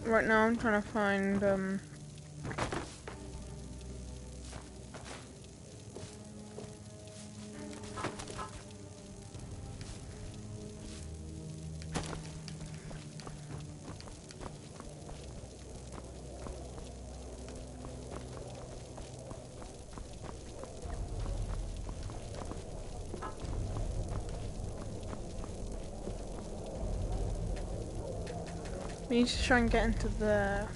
right now I'm trying to find we need to try and get into there.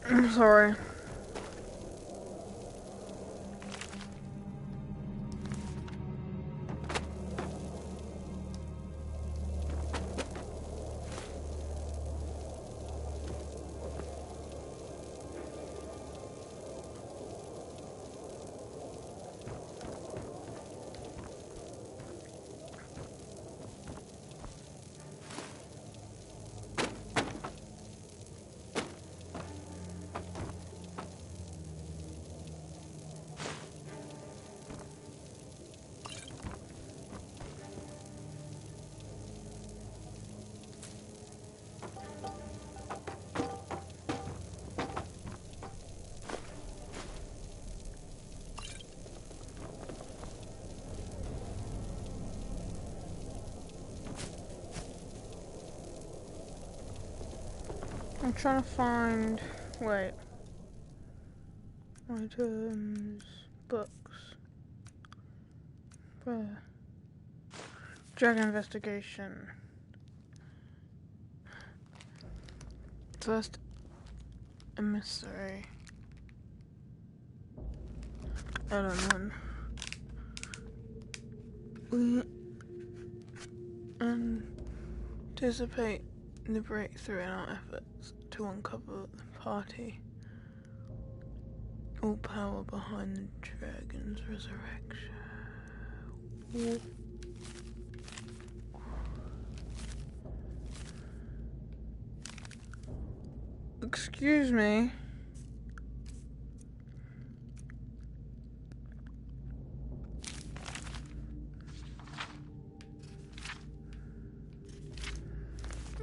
I'm sorry. I'm trying to find, wait, items, books, where? Drug investigation. First emissary. Element. We anticipate the breakthrough in our efforts to uncover the party. All power behind the dragon's resurrection. Excuse me.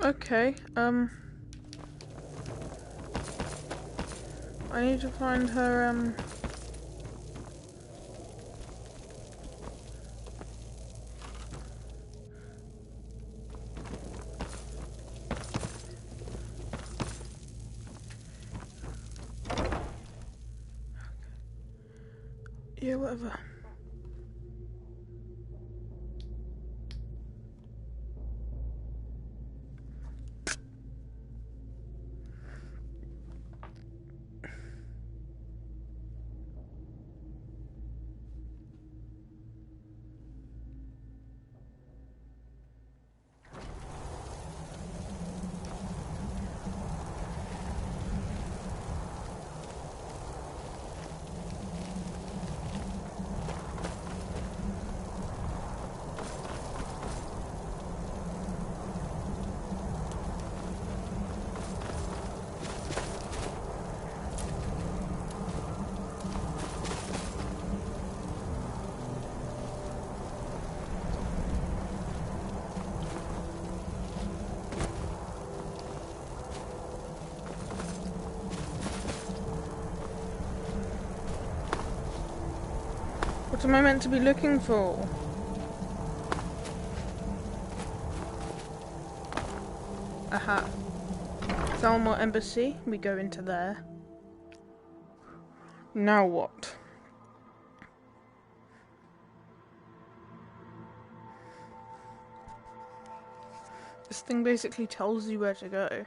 Okay, I need to find her, yeah, whatever. What am I meant to be looking for? Aha. Thelma Embassy. We go into there. Now what? This thing basically tells you where to go.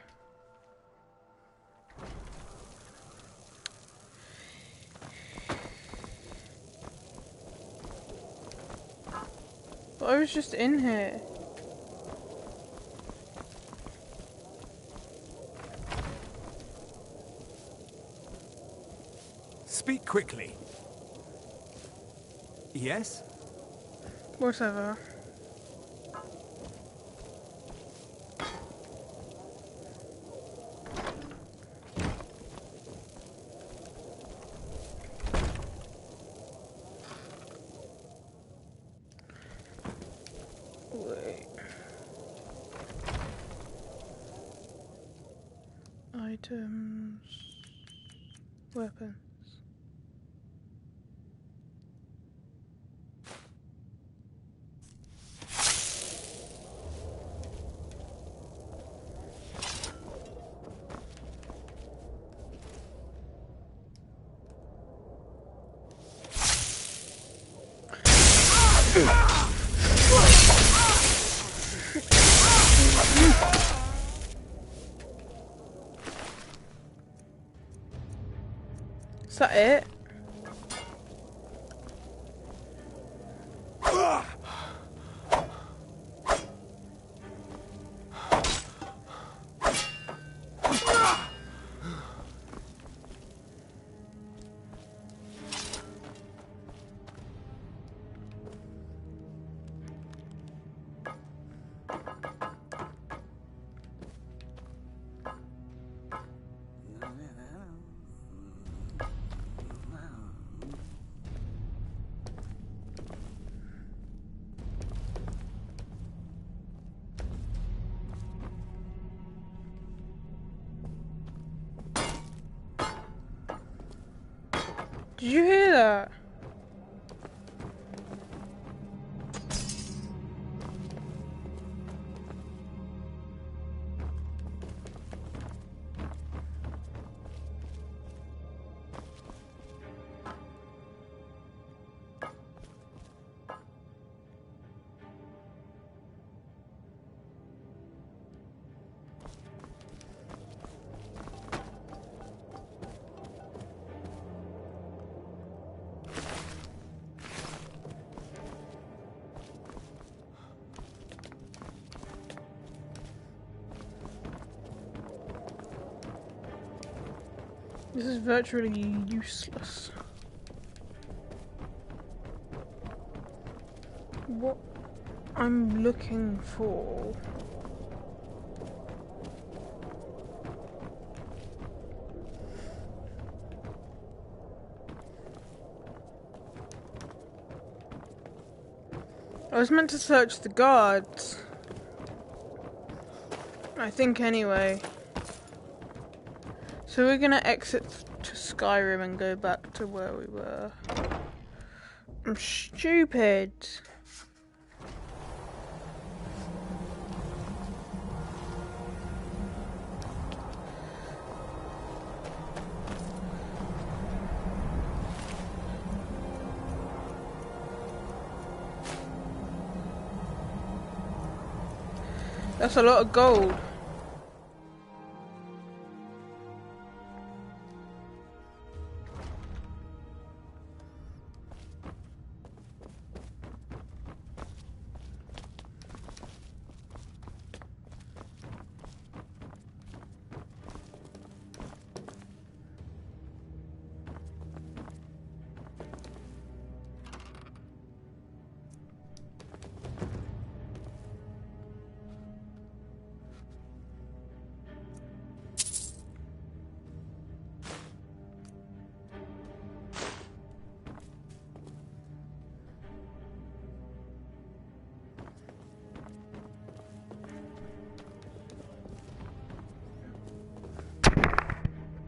But I was just in here. Speak quickly. Yes? Whatever. Wait. Items. Weapons. Is that it? Did you hear that? This is virtually useless. What I'm looking for... I was meant to search the guards. I think anyway. So we're gonna exit to Skyrim and go back to where we were. I'm stupid. That's a lot of gold.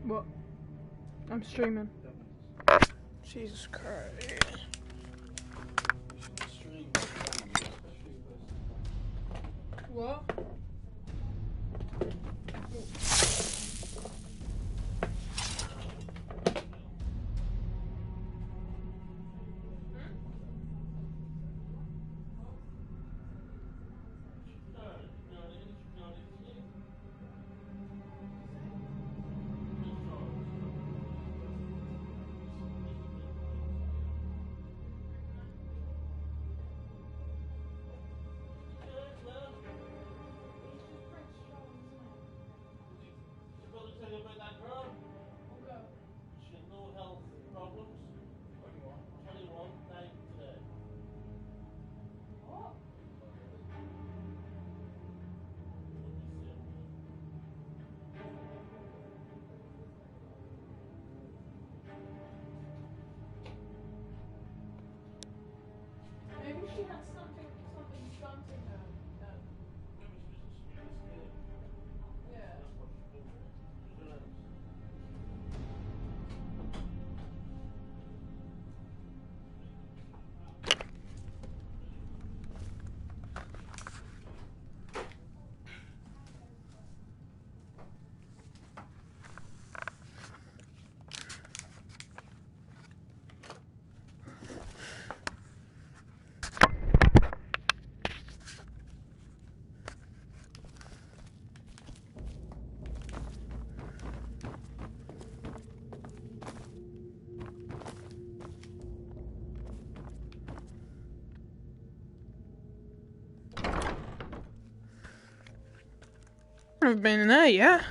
What? I'm streaming. Jesus Christ. What? I've been in there, yeah.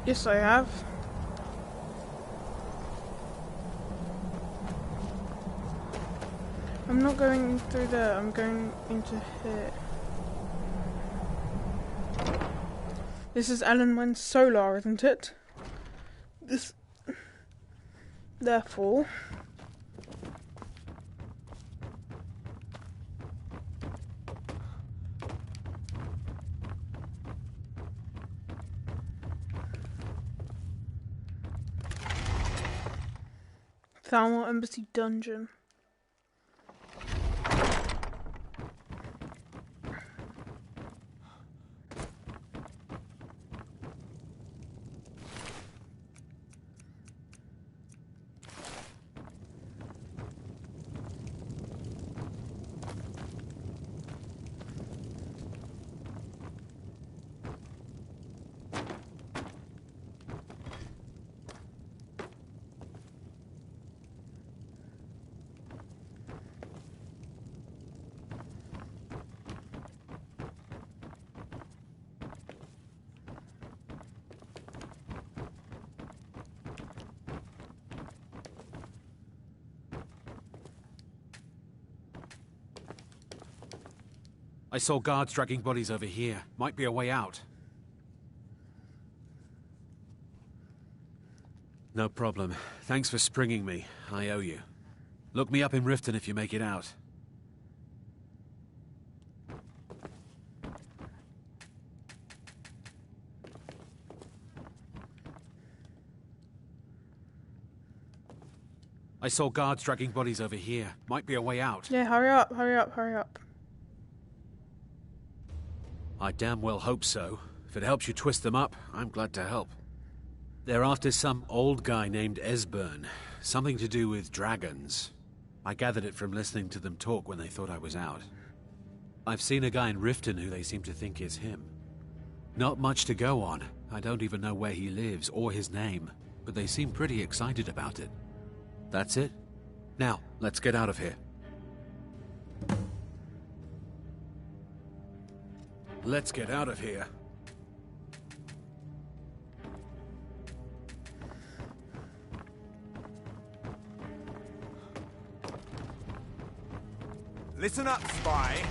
Yes, I have. I'm not going through there, I'm going into here. This is Alan Wynne's Solar, isn't it? This... Therefore... Thalmor Embassy Dungeon. I saw guards dragging bodies over here. Might be a way out. No problem. Thanks for springing me. I owe you. Look me up in Riften if you make it out. I saw guards dragging bodies over here. Might be a way out. Yeah, hurry up, hurry up, hurry up. I damn well hope so. If it helps you twist them up, I'm glad to help. They're after some old guy named Esbern. Something to do with dragons. I gathered it from listening to them talk when they thought I was out. I've seen a guy in Riften who they seem to think is him. Not much to go on. I don't even know where he lives or his name, but they seem pretty excited about it. That's it? Now, let's get out of here. Let's get out of here. Listen up, spy.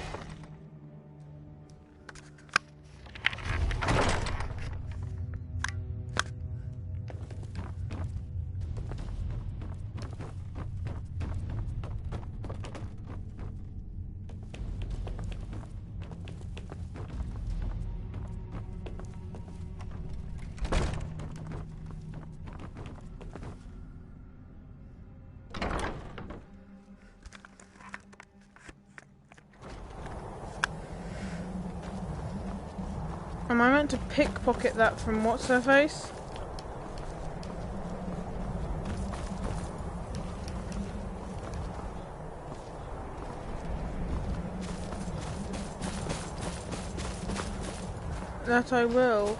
Am I meant to pickpocket that from what's her face? That I will.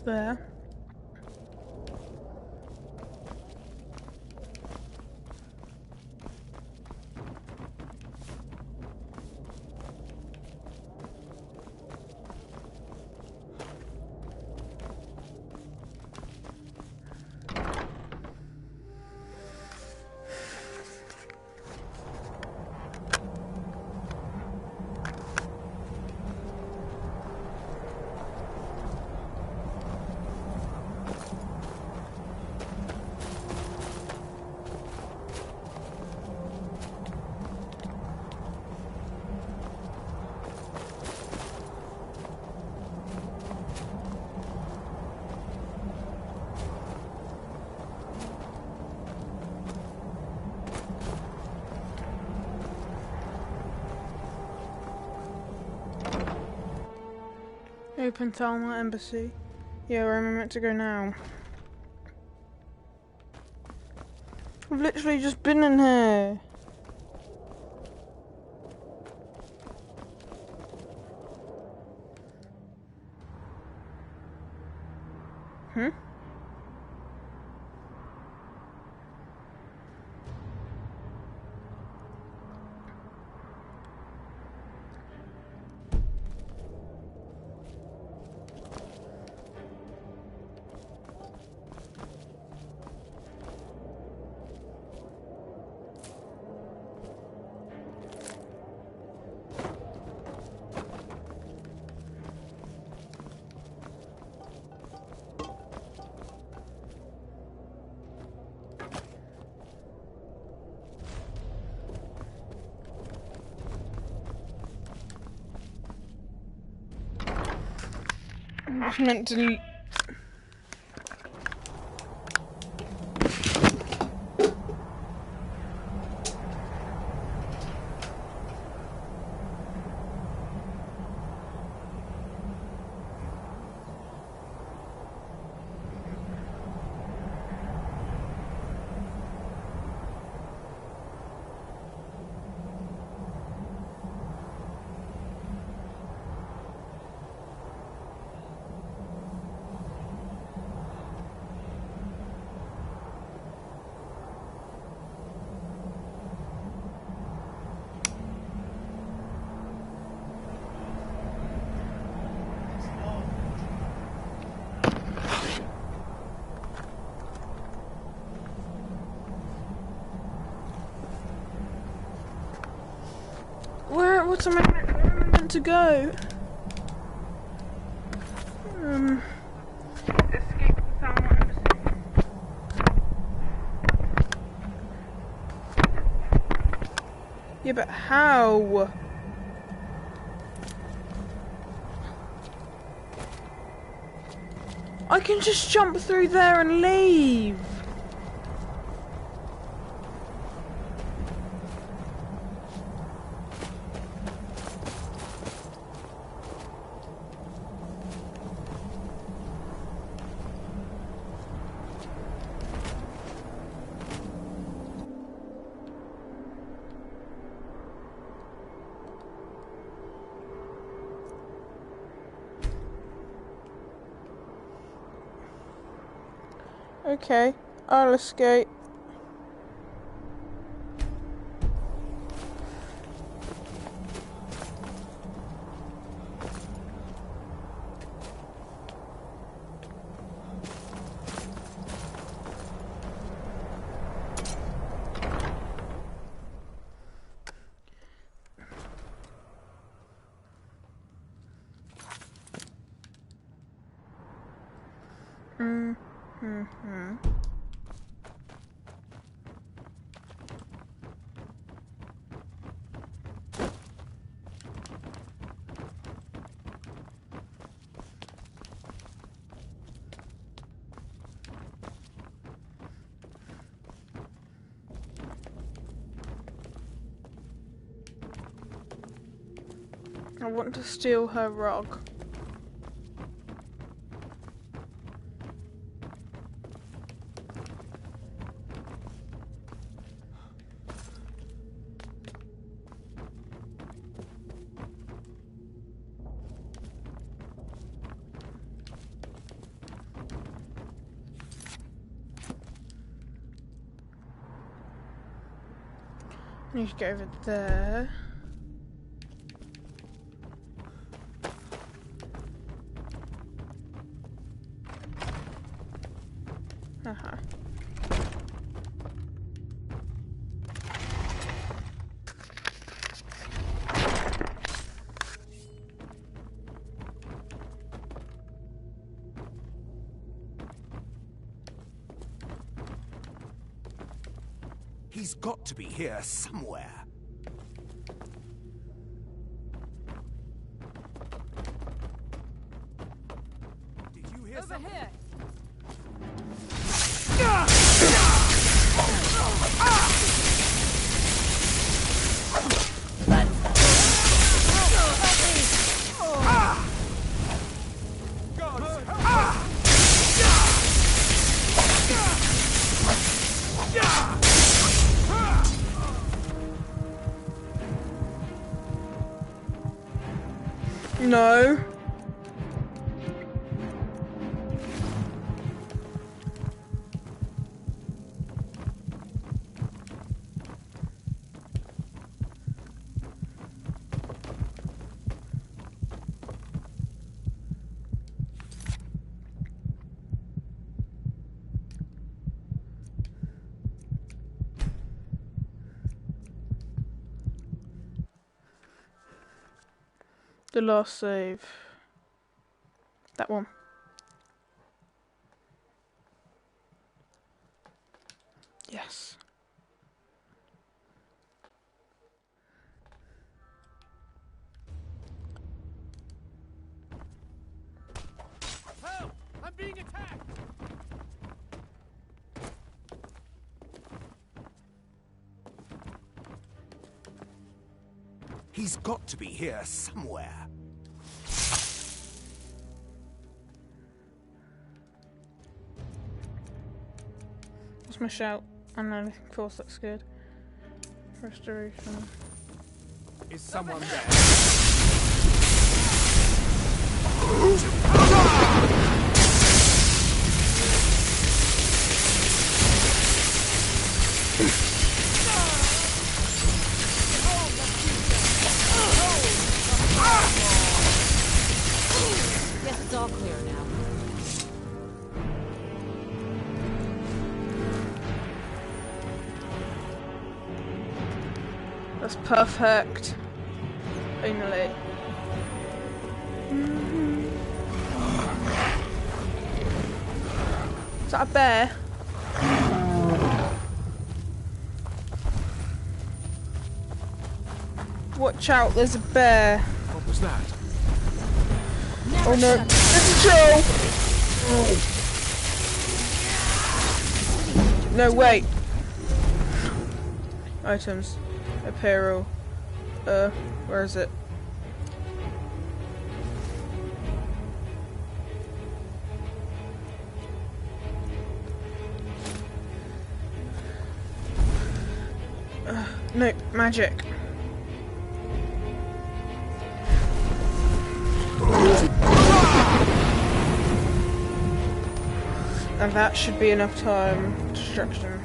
there. Open Thalma Embassy. Yeah, where am I meant to go now? I've literally just been in here. Hmm? I'm just meant to... Where am I meant to go? Escape the Thalma Embassy. Yeah, but how? I can just jump through there and leave. Okay, I'll escape. I want to steal her rug. Need to go over there. Uh-huh. He's got to be here somewhere. Did you hear something? Here. No. The last save. That one. Yes. Help! I'm being attacked! He's got to be here somewhere. What's my shout? I don't know, anything else looks good. Restoration. Is someone there? Guess it's all clear now. That's perfect. Finally. Is that a bear? Watch out, there's a bear. What was that? Oh no, it's a troll! No, wait. Items. Apparel. Where is it? No, magic. And that should be enough time. Destruction.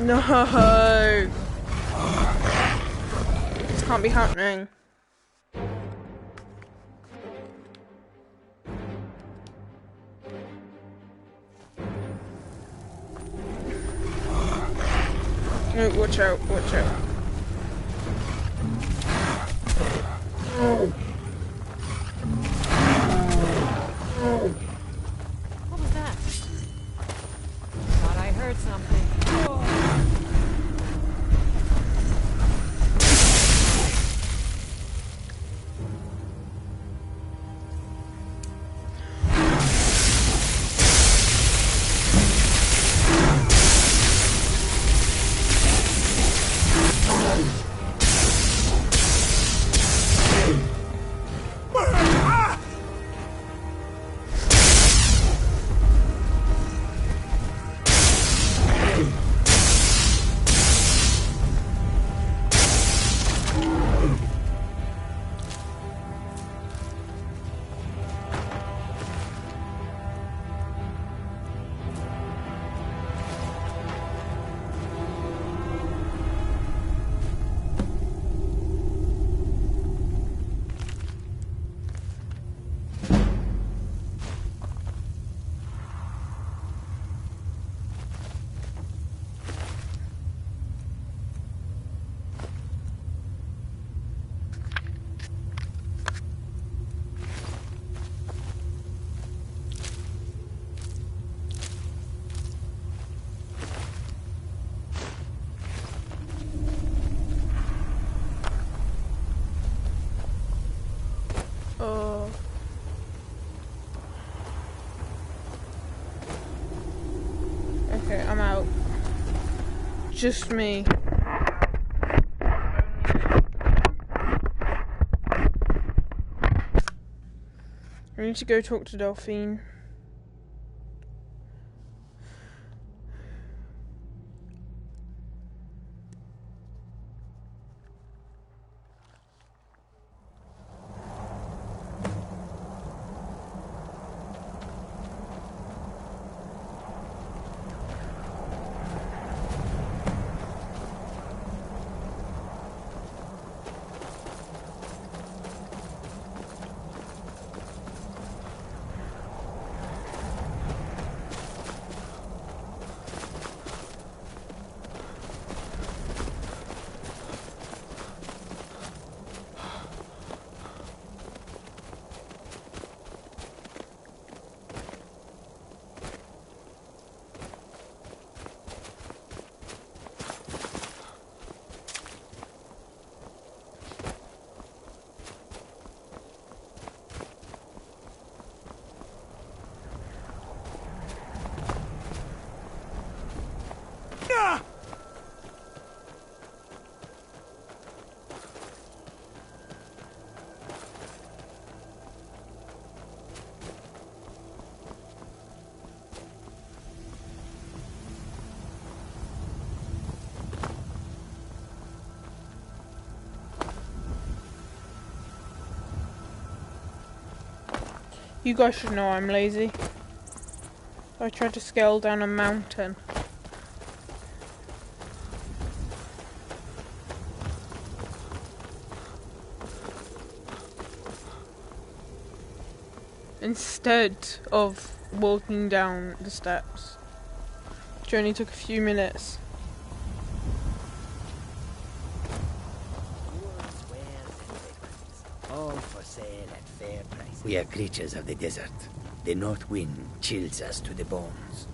No! This can't be happening. No, watch out, watch out. What was that? Thought I heard something. just me. I need to go talk to Delphine. You guys should know I'm lazy. I tried to scale down a mountain. Instead of walking down the steps, which only took a few minutes. All for sale at fair prices. We are creatures of the desert. The north wind chills us to the bones.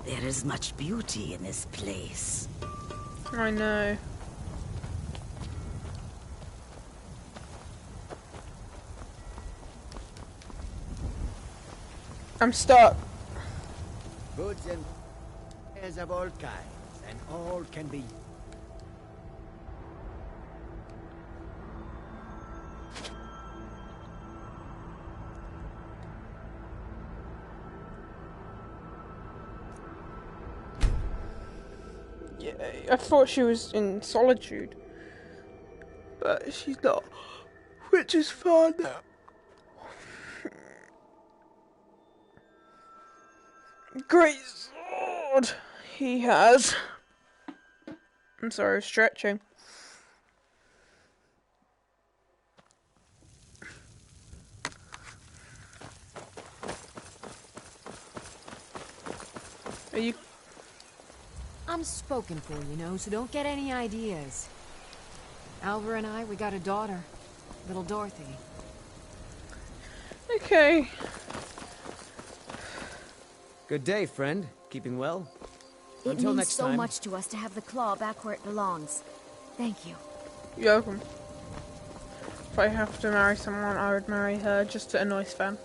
There is much beauty in this place. I know. I'm stuck. Goods and wares of all kinds, and all can be... Yeah, I thought she was in solitude, but she's not, which is fun. Great sword he has. I'm sorry, stretching. Are you? I'm spoken for, you know, so don't get any ideas. Alva and I, we got a daughter. Little Dorothy. Okay. Good day, friend. Keeping well? It Until means next so time. much to us to have the claw back where it belongs. Thank you. You're welcome. If I have to marry someone, I would marry her just to annoy Sven.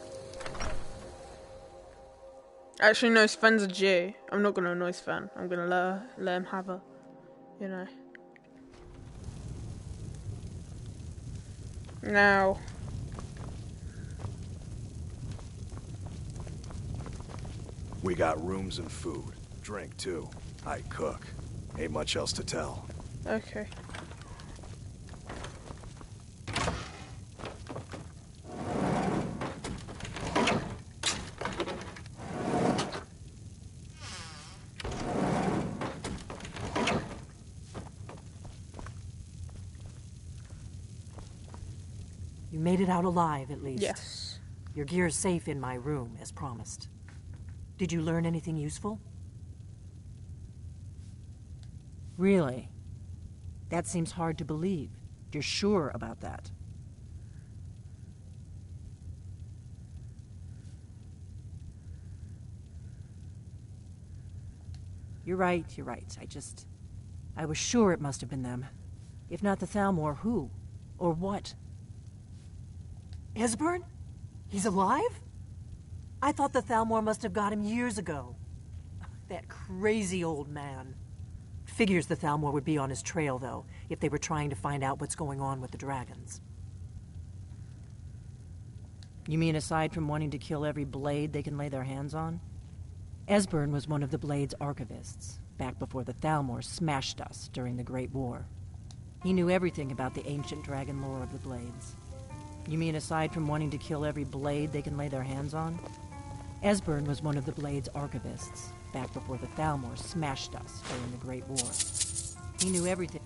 Actually, no, Sven's a G. I'm not gonna annoy Sven. I'm gonna let him have her. You know. Now. We got rooms and food. Drink, too. I cook. Ain't much else to tell. Okay. You made it out alive, at least. Yes. Your gear's safe in my room, as promised. Did you learn anything useful? Really? That seems hard to believe. You're sure about that? You're right. I was sure it must have been them. If not the Thalmor, who? Or what? Esbern? He's alive? I thought the Thalmor must have got him years ago. That crazy old man. Figures the Thalmor would be on his trail, though, if they were trying to find out what's going on with the dragons. You mean aside from wanting to kill every blade they can lay their hands on? Esbern was one of the Blade's archivists, back before the Thalmor smashed us during the Great War. He knew everything about the ancient dragon lore of the Blades. You mean aside from wanting to kill every blade they can lay their hands on? Esbern was one of the Blade's archivists, back before the Thalmor smashed us during the Great War. He knew everything.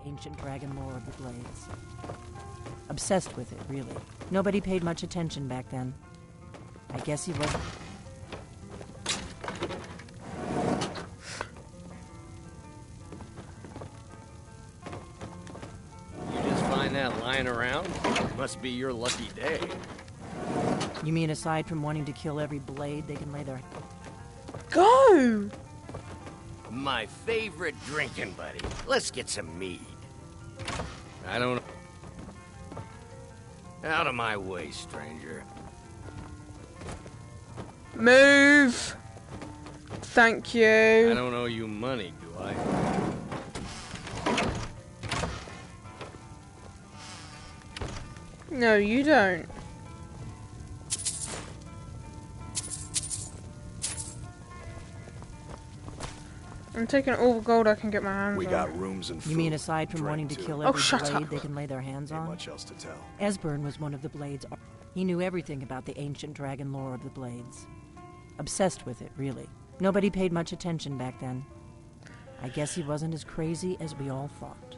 Ancient dragon lore of the Blades. Obsessed with it, really. Nobody paid much attention back then. I guess he wasn't. You just find that lying around? Must be your lucky day. You mean aside from wanting to kill every blade they can lay their... Go! My favorite drinking buddy. Let's get some mead. I don't... Out of my way, stranger. Move! Thank you. I don't owe you money, do I? No, you don't. I'm taking all the gold I can get my hands on. We got rooms and food. You mean aside from drink wanting to too. kill Oh, every shut blade up. they can lay their hands Ain't on? much else to tell. Esbern was one of the Blades. He knew everything about the ancient dragon lore of the Blades. Obsessed with it, really. Nobody paid much attention back then. I guess he wasn't as crazy as we all thought.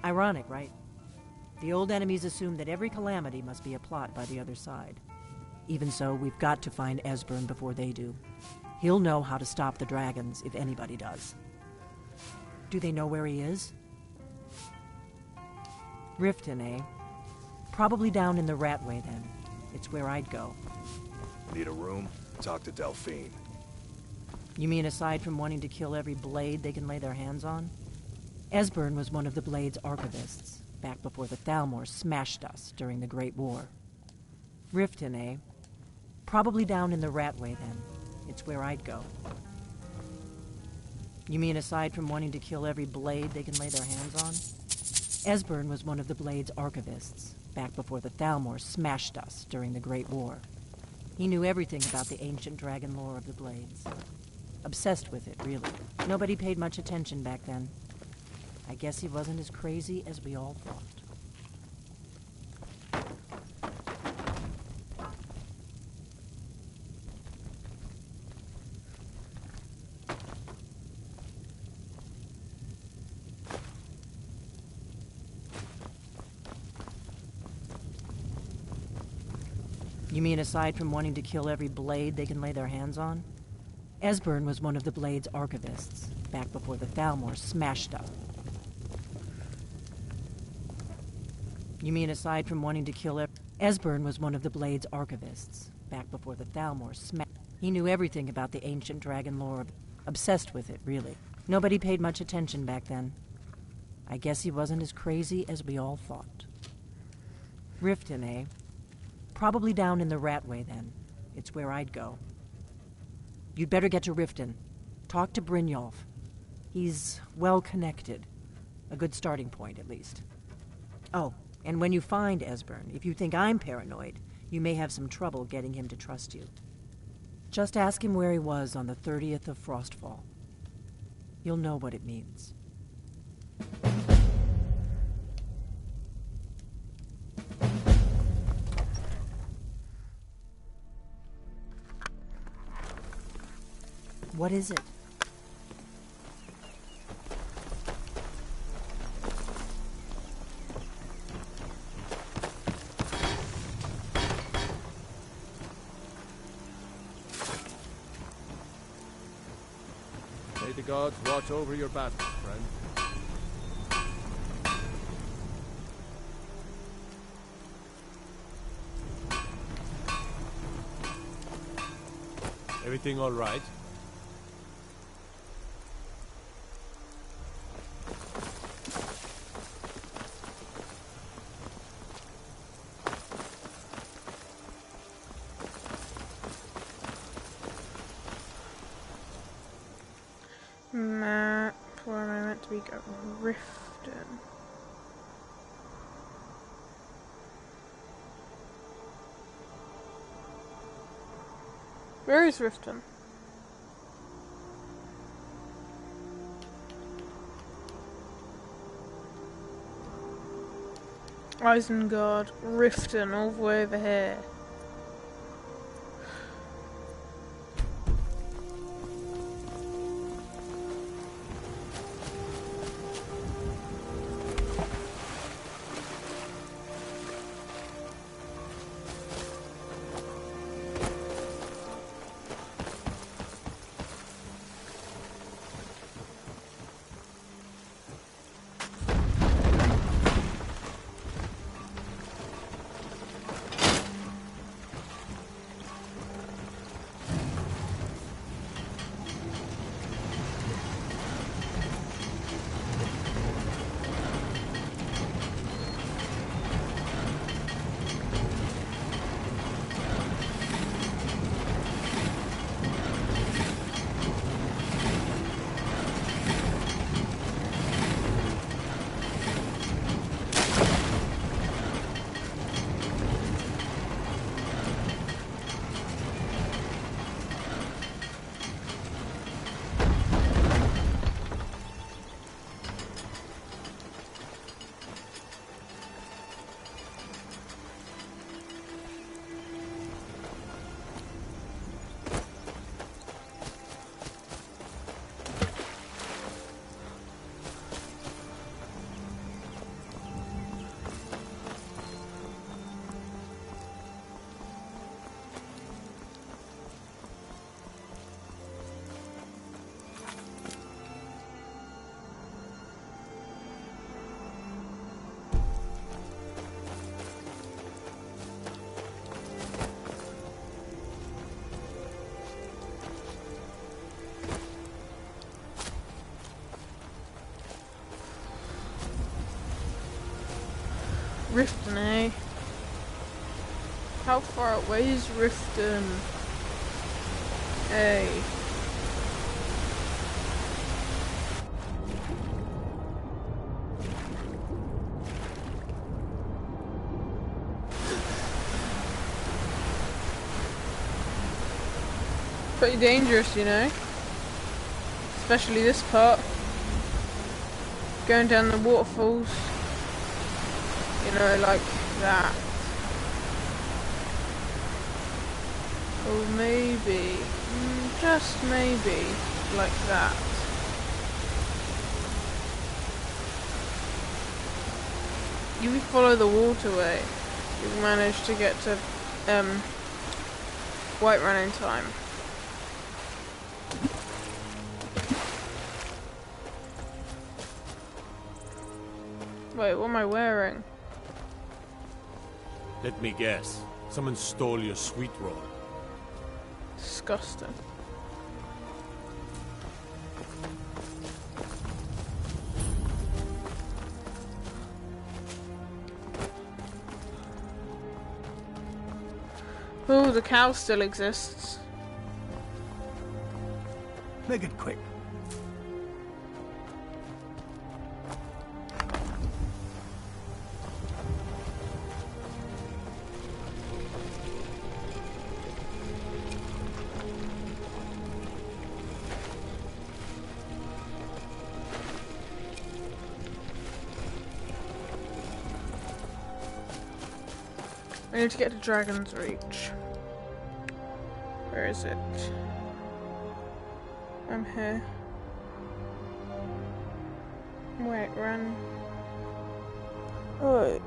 Ironic, right? The old enemies assumed that every calamity must be a plot by the other side. Even so, we've got to find Esbern before they do. He'll know how to stop the dragons, if anybody does. Do they know where he is? Riften, eh? Probably down in the Ratway, then. It's where I'd go. Need a room? Talk to Delphine. You mean aside from wanting to kill every blade they can lay their hands on? Esbern was one of the Blade's archivists, back before the Thalmor smashed us during the Great War. Riften, eh? Probably down in the Ratway, then. It's where I'd go. You mean aside from wanting to kill every blade they can lay their hands on? Esbern was one of the Blade's archivists, back before the Thalmor smashed us during the Great War. He knew everything about the ancient dragon lore of the Blades. Obsessed with it, really. Nobody paid much attention back then. I guess he wasn't as crazy as we all thought. You mean aside from wanting to kill every blade they can lay their hands on? Esbern was one of the Blade's archivists, back before the Thalmor smashed us. You mean aside from wanting to kill Esbern was one of the Blade's archivists, back before the Thalmor smashed. He knew everything about the ancient dragon lore, obsessed with it, really. Nobody paid much attention back then. I guess he wasn't as crazy as we all thought. Riften, eh? Probably down in the Ratway, then. It's where I'd go. You'd better get to Riften. Talk to Brynjolf. He's well-connected. A good starting point, at least. Oh, and when you find Esbern, if you think I'm paranoid, you may have some trouble getting him to trust you. Just ask him where he was on the 30th of Frostfall. You'll know what it means. What is it? May the gods watch over your battles, friend. Everything all right? Map. Where am I meant to be going? Riften. Where is Riften? Isengard, Riften, all the way over here. Riften, eh? How far away is Riften? Hey. Pretty dangerous, you know? Especially this part. Going down the waterfalls. You know, like that. Or maybe, just maybe, like that. If you follow the waterway, you'll manage to get to Whiterun in time. Wait, what am I wearing? Let me guess. Someone stole your sweet roll. Disgusting. Oh, the cow still exists. Make it quick. I need to get to Dragon's Reach. Where is it? I'm here. Wait, run. Oh.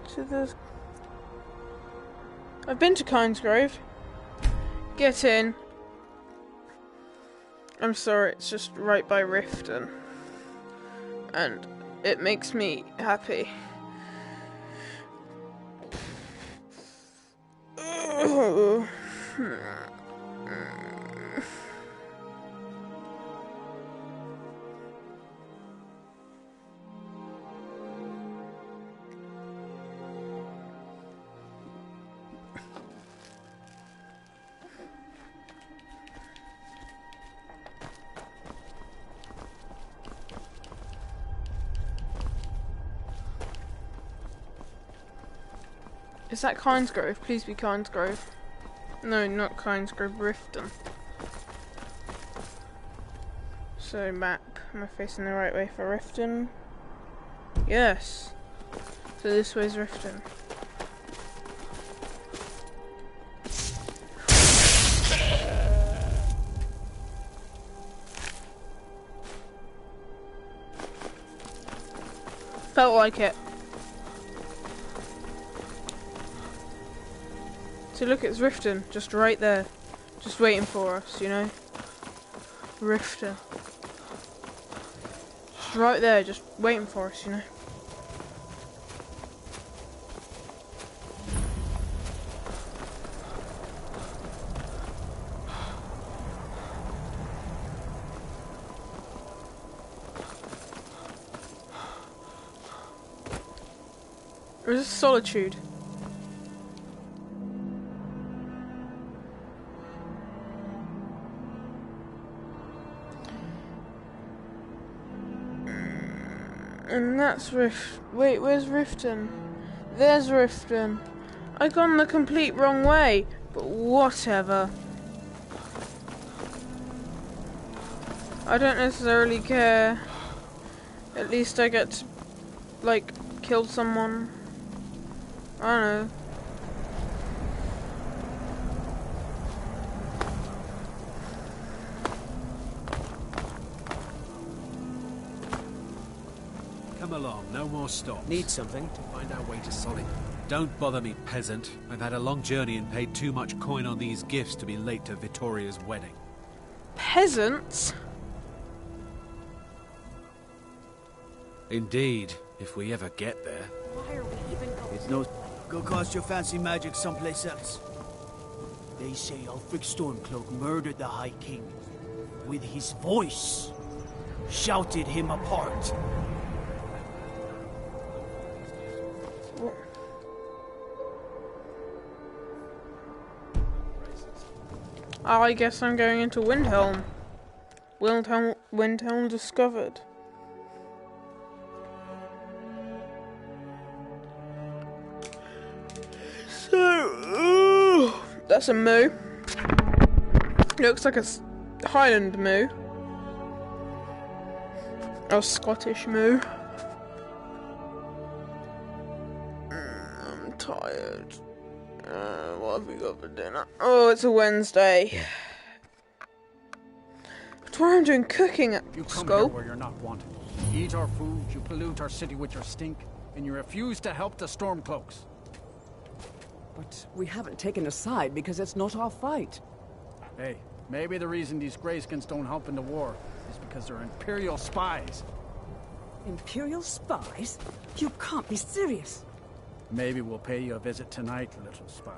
So there's... I've been to Kingsgrove. Get in. I'm sorry, it's just right by Riften. and it makes me happy. Is that Kynesgrove? Please be Kynesgrove. No, not Kynesgrove, Riften. So, map. Am I facing the right way for Riften? Yes. So this way's Riften. Felt like it. So look, it's Riften, just right there. Just waiting for us, you know? Riften. Just right there, just waiting for us, you know? Or is this Solitude? And that's Wait, where's Riften? There's Riften. I've gone the complete wrong way, but whatever. I don't necessarily care. At least I get to, like, kill someone. I don't know. Come along, no more stops. Need something? To find our way to Solid. Don't bother me, peasant. I've had a long journey and paid too much coin on these gifts to be late to Vittoria's wedding. Peasants? Indeed, if we ever get there. Why are we even going? It's no... Go cast your fancy magic someplace else. They say Ulfric Stormcloak murdered the High King. With his voice. Shouted him apart. I guess I'm going into Windhelm. Windhelm discovered. So, that's a moo. Looks like a Highland moo. Or Scottish moo. I'm tired. What have we got for dinner? Oh, it's a Wednesday. That's why I'm doing cooking at You come school. here where you're not wanted. You eat our food, you pollute our city with your stink, and you refuse to help the Stormcloaks. But we haven't taken a side because it's not our fight. Hey, maybe the reason these Greyskins don't help in the war is because they're Imperial spies. Imperial spies? You can't be serious. Maybe we'll pay you a visit tonight, little spy.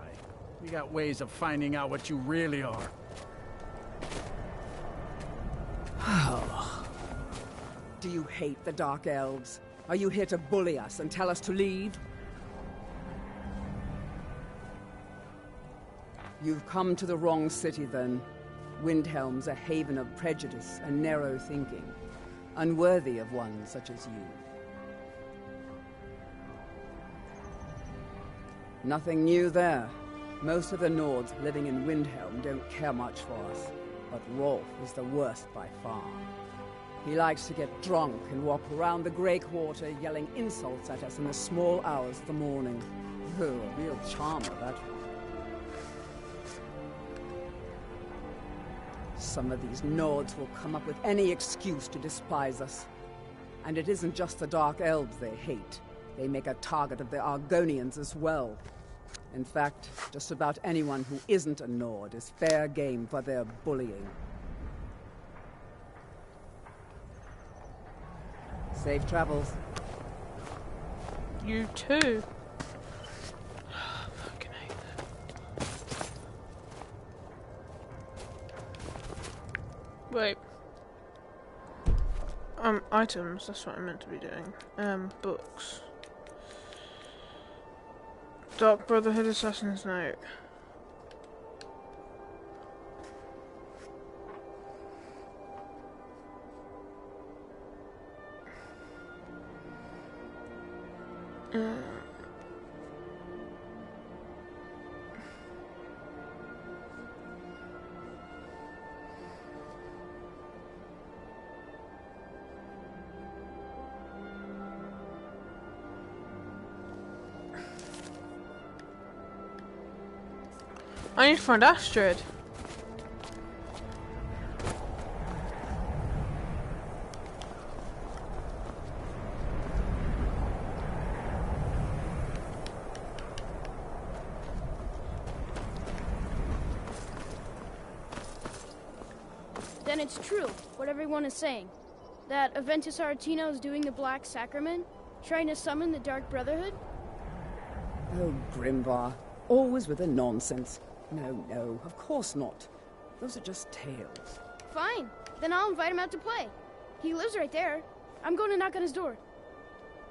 We got ways of finding out what you really are. Do you hate the Dark Elves? Are you here to bully us and tell us to leave? You've come to the wrong city, then. Windhelm's a haven of prejudice and narrow thinking, unworthy of one such as you. Nothing new there. Most of the Nords living in Windhelm don't care much for us, but Rolf is the worst by far. He likes to get drunk and walk around the Grey Quarter yelling insults at us in the small hours of the morning. Oh, a real charmer, that one. Some of these Nords will come up with any excuse to despise us. And it isn't just the Dark Elves they hate. They make a target of the Argonians as well. In fact, just about anyone who isn't a Nord is fair game for their bullying. Safe travels. You too. Fucking hate that. Wait. Items, that's what I meant to be doing. Books. Dark Brotherhood Assassin's Note. I need to find Astrid. Then it's true, what everyone is saying. That Aventus Aretino is doing the Black Sacrament? Trying to summon the Dark Brotherhood? Oh, Grimvar. Always with the nonsense. No, of course not. Those are just tales. Fine. Then I'll invite him out to play. He lives right there. I'm going to knock on his door.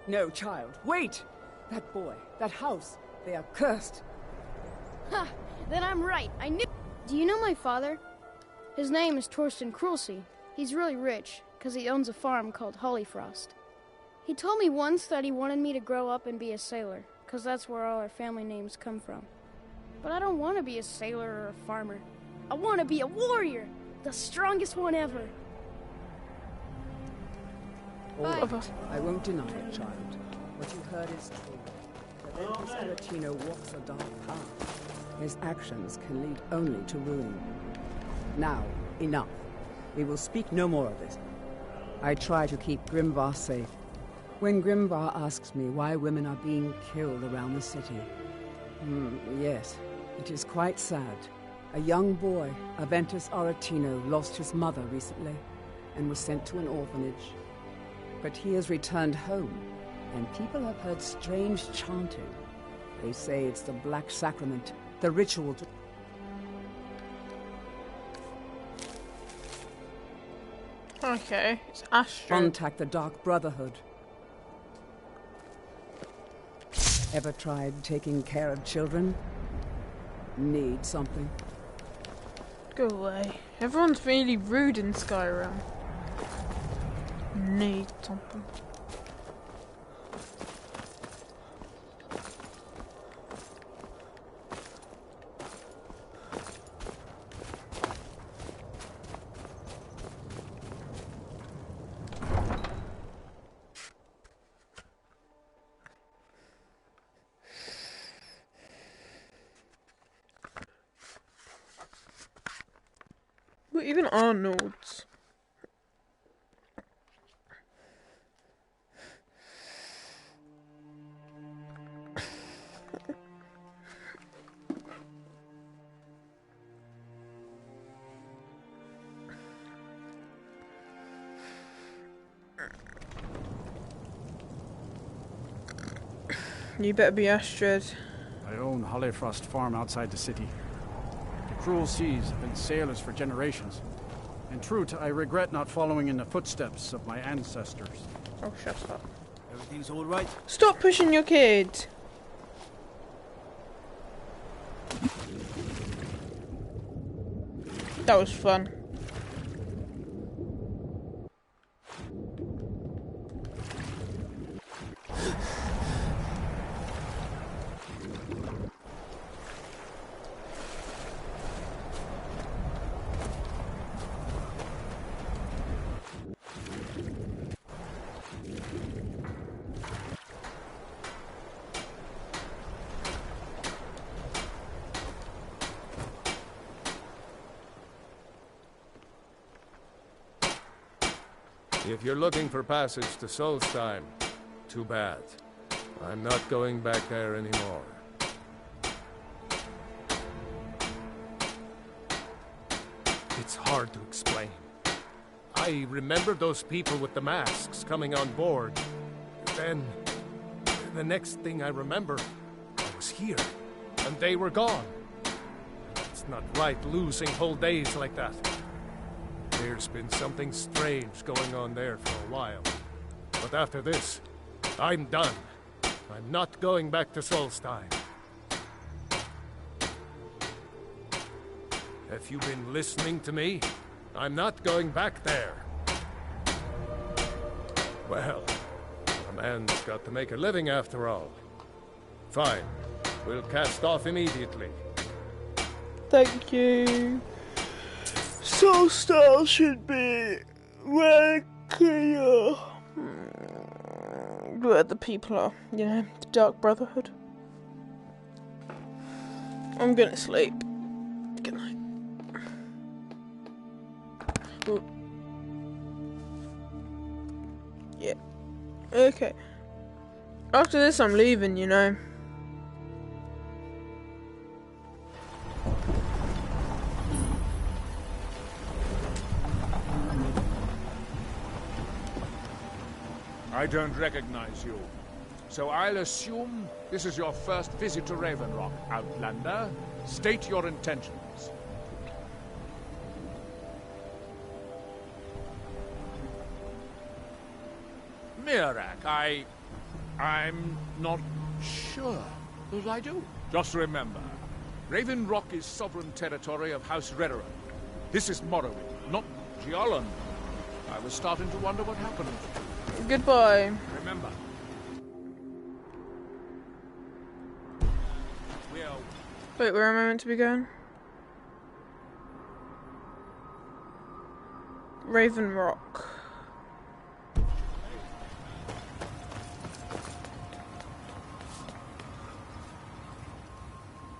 No, child. Wait! That boy, that house, they are cursed. Ha! Then I'm right. I knew— Do you know my father? His name is Torsten Krulsey. He's really rich, because he owns a farm called Hollyfrost. He told me once that he wanted me to grow up and be a sailor, because that's where all our family names come from. But I don't want to be a sailor or a farmer. I want to be a warrior! The strongest one ever! All right. I won't deny it, child. What you heard is true. Aventus Aretino walks a dark path. His actions can lead only to ruin. Now, enough. We will speak no more of this. I try to keep Grimvar safe. When Grimvar asks me why women are being killed around the city, yes, it is quite sad. A young boy, Aventus Aretino, lost his mother recently and was sent to an orphanage. But he has returned home, and people have heard strange chanting. They say it's the Black Sacrament, the ritual to— Okay, it's Astrid. Contact the Dark Brotherhood. Ever tried taking care of children? Need something? Go away. Everyone's really rude in Skyrim. Need something. What even are nodes? You better be Astrid. I own Hollyfrost Farm outside the city. The cruel seas have been sailors for generations. In truth, I regret not following in the footsteps of my ancestors. Oh, shut up. Everything's all right? Stop pushing your kid! That was fun. If you're looking for passage to Solstheim, too bad. I'm not going back there anymore. It's hard to explain. I remembered those people with the masks coming on board. Then, the next thing I remember, I was here, and they were gone. It's not right losing whole days like that. There's been something strange going on there for a while. But after this, I'm done. I'm not going back to Solstheim. Have you been listening to me? I'm not going back there. Well, a man's got to make a living after all. Fine. We'll cast off immediately. Thank you. Solstheim should be where clear. Where the people are, you know, the Dark Brotherhood. I'm gonna sleep. Good night. Ooh. Yeah. Okay. After this, I'm leaving, you know. I don't recognize you. So I'll assume this is your first visit to Raven Rock, Outlander. State your intentions. Mirak, I'm not sure that I do. Just remember, Raven Rock is sovereign territory of House Redoran. This is Morrowind, not Giolland. I was starting to wonder what happened. Goodbye. Remember. Wait, where am I meant to be going? Raven Rock.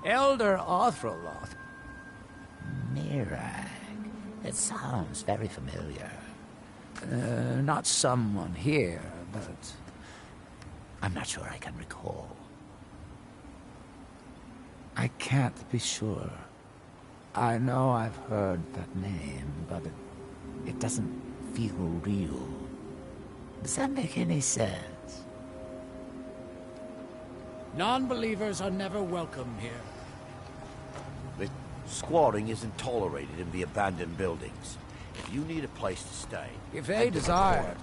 Elder Arthroth. Mirak. It sounds very familiar. Not someone here, but I'm not sure I can recall. I can't be sure. I know I've heard that name, but it doesn't feel real. Does that make any sense? Non-believers are never welcome here. But squatting isn't tolerated in the abandoned buildings. If you need a place to stay... If they desire.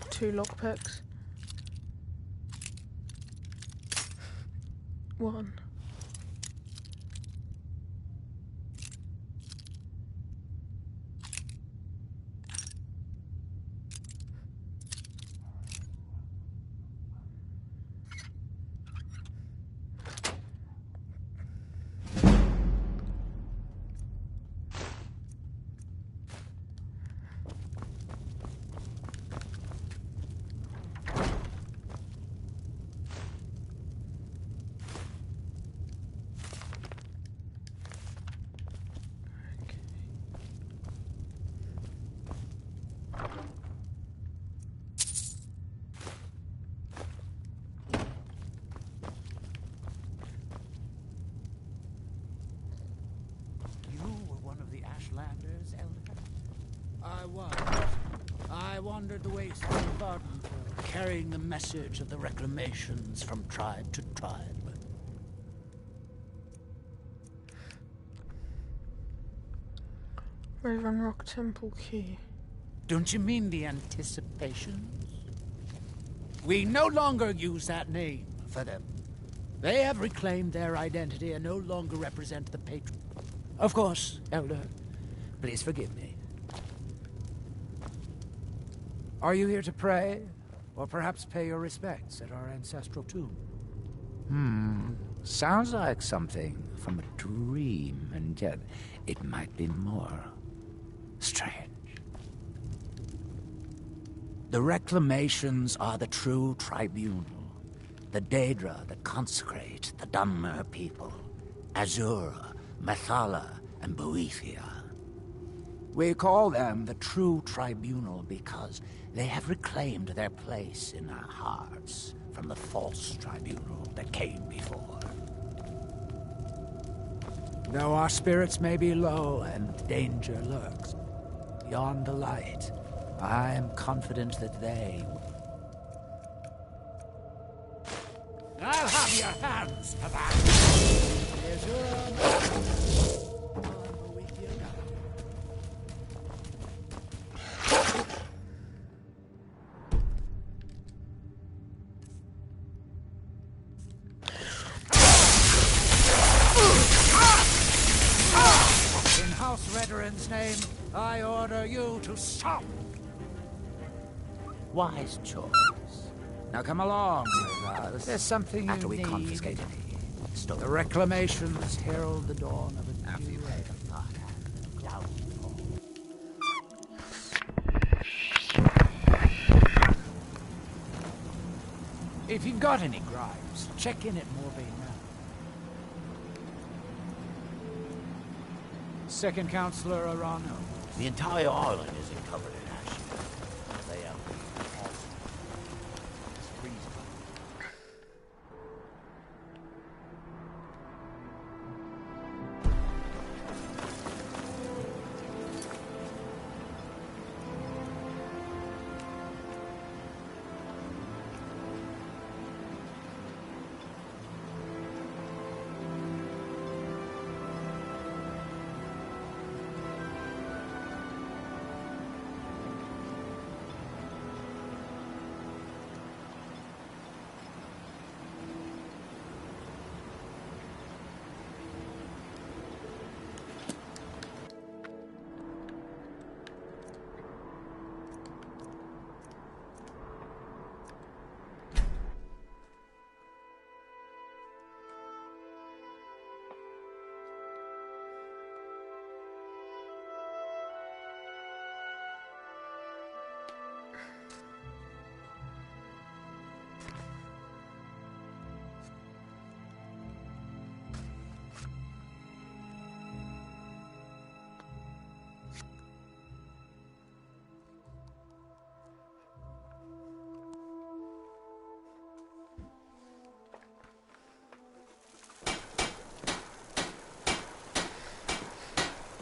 Two lockpicks. One. Ashlanders, Elder? I was. I wandered the wastes of Vardenfell, carrying the message of the reclamations from tribe to tribe. Raven Rock Temple Key. Don't you mean the Anticipations? We no longer use that name for them. They have reclaimed their identity and no longer represent the patron. Of course, Elder. Please forgive me. Are you here to pray? Or perhaps pay your respects at our ancestral tomb? Sounds like something from a dream, and yet it might be more strange. The reclamations are the true tribunal. The Daedra that consecrate the Dunmer people. Azura, Methala, and Boethia. We call them the true tribunal because they have reclaimed their place in our hearts from the false tribunal that came before. Though our spirits may be low and danger lurks beyond the light, I am confident that they... I'll have your hands for that! In House Redoran's name, I order you to stop! Wise choice. Now come along with us. There's something after we confiscate it. The reclamations herald the dawn of a new era. If you've got any gripes, check in at Morvain now. Second Counselor Arano. The entire island isn't covered in ashes. They have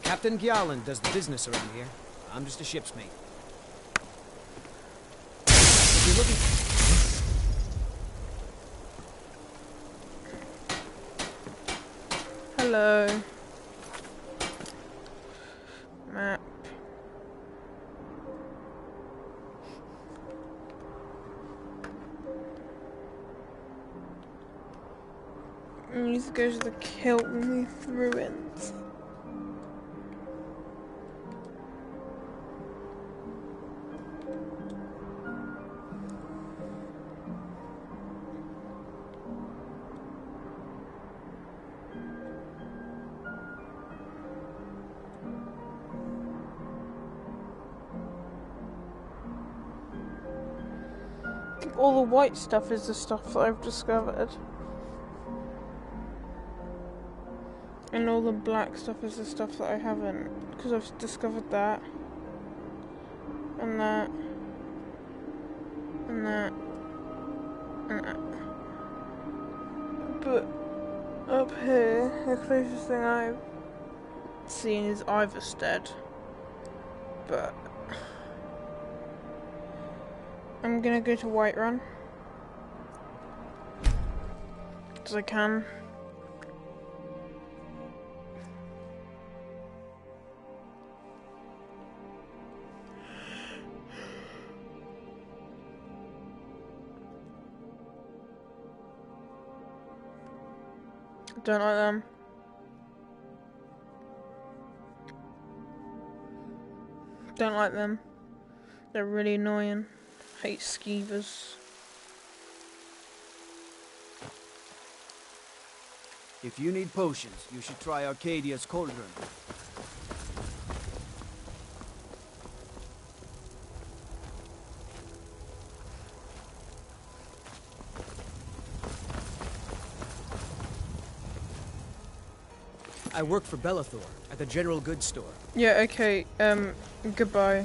Captain Gjalland does the business around here. I'm just a ship's mate. If you're looking... Hello. Map. I need to go to the Kilton ruins. All the white stuff is the stuff that I've discovered. And all the black stuff is the stuff that I haven't. Because I've discovered that. And that. And that. And that. But up here, the closest thing I've seen is Iverstead. But I'm gonna go to Whiterun. Because I can. Don't like them. Don't like them. They're really annoying. Hate skeevers. If you need potions, you should try Arcadia's cauldron. I work for Bellathor at the general goods store. Yeah, okay, goodbye.